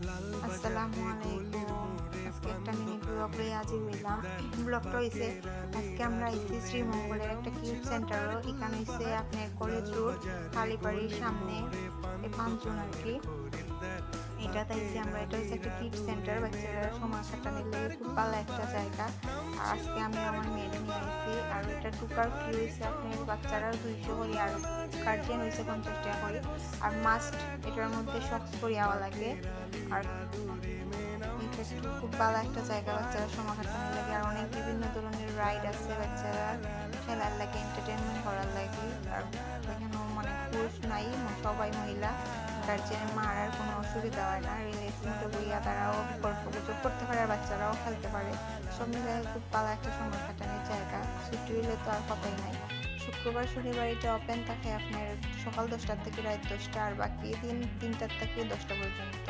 আসসালামু আলাইকুম। আজকে একটা মিনি ব্লগ লইয়া হাজির হইলাম। ব্লগটা হইছে আজকে আমরা আইছি শ্রীমঙ্গলের একটা কিউট সেন্টারও। এখানে হইছে আপনার কলেজ রোড কালীবাড়ির সামনে এই পাঁচজন আর কি। এটা তাইছি আমরা, এটা হচ্ছে একটা কিড সেন্টার, বাচ্চারা সময় কাটানোর লেগে খুব ভালো একটা জায়গা। আর আজকে আমি আমার মেয়েরে নিয়ে আইছি। আর এটা ঢুকার ফি হয়েছে আপনার বাচ্চারা 200 করে, আর গার্জিয়ান হয়েছে 50 টাকা করে। আর মাস্ট এটার মধ্যে শক্স করে আওয়া লাগে। আর এটা খুব ভালো একটা জায়গা বাচ্চারা সময় কাটানোর লাগে। আর অনেক বিভিন্ন ধরনের রাইড আছে বাচ্চারা খেলার লাগে, এন্টারটেনমেন্ট করার লাগে। আর এখানেও মানে পুরুষ নাই, সবাই মহিলা। গার্জিয়ানের মার আর কোনো অসুবিধা হয় না, রিল্যাক্স মতো বইয়া তারাও গল্প গুজব করতে পারে, আর বাচ্চারাও খেলতে পারে। সব মিলে খুব ভালো একটা সময় কাটানোর জায়গা। ছুটি হইলে তো আর কথাই নাই। শুক্রবার শনিবার এটা ওপেন থাকে আপনার সকাল 10টা থেকে রাত 10টা, আর বাকি দিন 3টা থেকে 10টা পর্যন্ত।